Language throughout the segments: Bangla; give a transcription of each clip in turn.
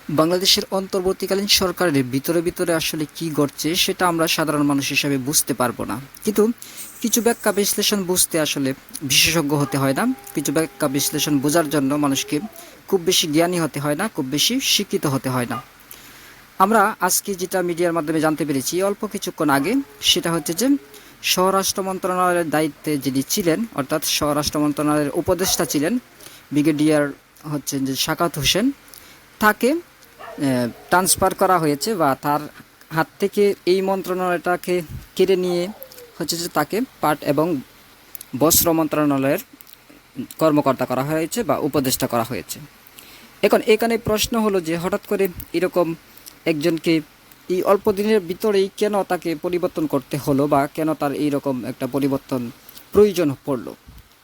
বাংলাদেশের অন্তর্বর্তীকালীন সরকারের ভিতরে ভিতরে আসলে কি ঘটছে সেটা আমরা সাধারণ মানুষ হিসাবে বুঝতে পারবো না। কিন্তু কিছু ব্যাখ্যা বিশ্লেষণ বুঝতে আসলে বিশেষজ্ঞ হতে হয় না। কিছু ব্যাখ্যা বিশ্লেষণ বোঝার জন্য মানুষকে খুব বেশি জ্ঞানী হতে হয় না, খুব বেশি শিক্ষিত হতে হয় না। আমরা আজকে যেটা মিডিয়ার মাধ্যমে জানতে পেরেছি অল্প কিছুক্ষণ আগে, সেটা হচ্ছে যে স্বরাষ্ট্র মন্ত্রণালয়ের দায়িত্বে যিনি ছিলেন, অর্থাৎ স্বরাষ্ট্র মন্ত্রণালয়ের উপদেষ্টা ছিলেন ব্রিগেডিয়ার হচ্ছেন যে সাখাওয়াত হোসেন, তাকে ট্রান্সফার করা হয়েছে বা তার হাত থেকে এই মন্ত্রণালয়টাকে কেড়ে নিয়ে হচ্ছে যে তাকে পাট এবং বস্ত্র মন্ত্রণালয়ের কর্মকর্তা করা হয়েছে বা উপদেষ্টা করা হয়েছে। এখন এখানে প্রশ্ন হলো যে হঠাৎ করে এরকম একজনকে এই অল্প দিনের ভিতরেই কেন তাকে পরিবর্তন করতে হলো বা কেন তার এইরকম একটা পরিবর্তন প্রয়োজন পড়লো।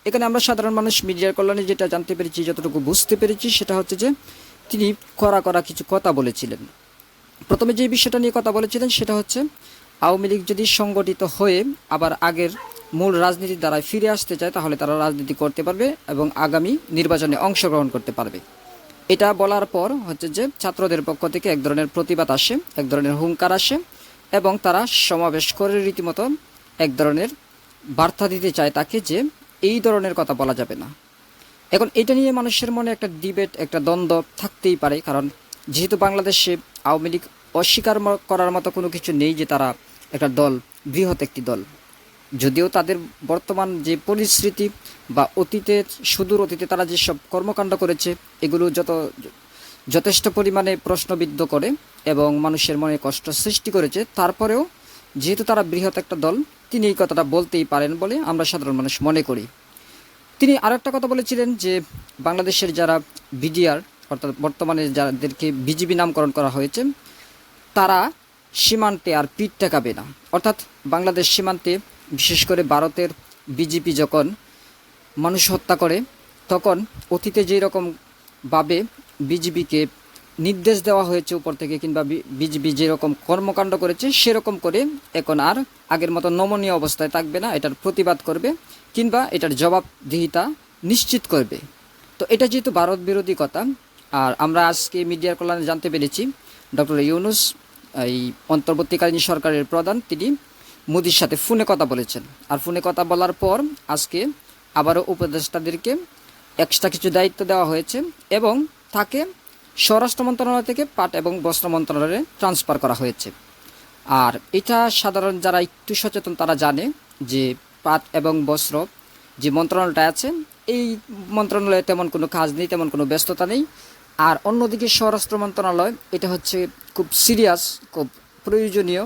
এখানে আমরা সাধারণ মানুষ মিডিয়ার কল্যাণে যেটা জানতে পেরেছি, যতটুকু বুঝতে পেরেছি, সেটা হচ্ছে যে তিনি কড়া কিছু কথা বলেছিলেন। প্রথমে যে বিষয়টা নিয়ে কথা বলেছিলেন সেটা হচ্ছে আওয়ামী লীগ যদি সংগঠিত হয়ে আবার আগের মূল রাজনীতির দ্বারায় ফিরে আসতে চায় তাহলে তারা রাজনীতি করতে পারবে এবং আগামী নির্বাচনে অংশগ্রহণ করতে পারবে। এটা বলার পর হচ্ছে যে ছাত্রদের পক্ষ থেকে এক ধরনের প্রতিবাদ আসে, এক ধরনের হুঙ্কার আসে এবং তারা সমাবেশ করে রীতিমতো এক ধরনের বার্তা দিতে চায় তাকে যে এই ধরনের কথা বলা যাবে না। এখন এটা নিয়ে মানুষের মনে একটা ডিবেট, একটা দ্বন্দ্ব থাকতেই পারে, কারণ যেহেতু বাংলাদেশে আওয়ামী লীগ অস্বীকার করার মতো কোনো কিছু নেই যে তারা একটা দল, বৃহৎ একটি দল। যদিও তাদের বর্তমান যে পরিস্থিতি বা অতীতের সুদূর অতীতে তারা যেসব কর্মকাণ্ড করেছে এগুলো যথেষ্ট পরিমাণে প্রশ্নবিদ্ধ করে এবং মানুষের মনে কষ্ট সৃষ্টি করেছে, তারপরেও যেহেতু তারা বৃহৎ একটা দল, তিনি এই কথাটা বলতেই পারেন বলে আমরা সাধারণ মানুষ মনে করি। তিনি আরও একটা কথা বলেছিলেন যে বাংলাদেশের যারা বিডিআর, অর্থাৎ বর্তমানে যাদেরকে বিজিবি নামকরণ করা হয়েছে, তারা সীমান্তে আর পিঠ ঠেকাবে না। অর্থাৎ বাংলাদেশ সীমান্তে বিশেষ করে ভারতের বিজেপি যখন মানুষ হত্যা করে, তখন অতীতে যেই রকমভাবে বিজিবিকে নির্দেশ দেওয়া হয়েছে উপর থেকে, কিংবা বিজিবি যেরকম কর্মকাণ্ড করেছে সেরকম করে এখন আর আগের মতো নমনীয় অবস্থায় থাকবে না, এটার প্রতিবাদ করবে কিংবা এটার জবাবদিহিতা নিশ্চিত করবে। তো এটা যেহেতু ভারত বিরোধী কথা, আর আমরা আজকে মিডিয়ার কল্যাণে জানতে পেরেছি ডক্টর ইউনূস, এই অন্তর্বর্তীকালীন সরকারের প্রধান, তিনি মোদির সাথে ফোনে কথা বলেছেন। আর ফোনে কথা বলার পর আজকে আবারও উপদেষ্টাদেরকে এক্সট্রা কিছু দায়িত্ব দেওয়া হয়েছে এবং তাকে স্বরাষ্ট্র মন্ত্রণালয় থেকে পাট এবং বস্ত্র মন্ত্রণালয়ে ট্রান্সফার করা হয়েছে। আর এটা সাধারণ যারা একটু সচেতন তারা জানে যে পাট এবং বস্ত্র যে মন্ত্রণালয়টা আছে, এই মন্ত্রণালয়ে তেমন কোনো কাজ নেই, তেমন কোনো ব্যস্ততা নেই। আর অন্যদিকে স্বরাষ্ট্র মন্ত্রণালয়, এটা হচ্ছে খুব সিরিয়াস, খুব প্রয়োজনীয়,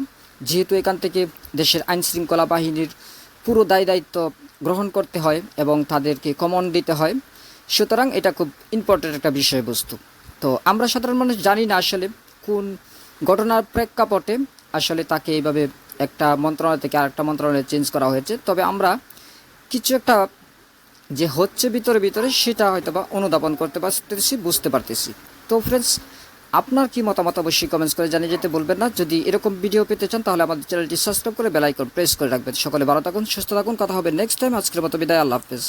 যেহেতু এখান থেকে দেশের আইনশৃঙ্খলা বাহিনীর পুরো দায়িত্ব গ্রহণ করতে হয় এবং তাদেরকে কমান্ড দিতে হয়। সুতরাং এটা খুব ইম্পর্টেন্ট একটা বিষয়বস্তু। তো আমরা সাধারণ মানুষ জানি না আসলে কোন ঘটনার প্রেক্ষাপটে আসলে তাকে এইভাবে একটা মন্ত্রণালয় থেকে আরেকটা মন্ত্রণালয়ে চেঞ্জ করা হয়েছে। তবে আমরা কিছু একটা যে হচ্ছে ভিতরে ভিতরে সেটা হয়তো বা অনুধাবন করতে পারতেছি, বুঝতে পারতেছি। তো ফ্রেন্ডস, আপনার কি মতামত অবশ্যই কমেন্টস করে জানিয়ে যেতে বলবেন না। যদি এরকম ভিডিও পেতে চান তাহলে আমাদের চ্যানেলটি সাবস্ক্রাইব করে বেল আইকন প্রেস করে রাখবেন। সকলে ভালো থাকুন, সুস্থ থাকুন, কথা হবে নেক্সট টাইম। আজকের মতো বিদায়, আল্লাহ হাফেজ।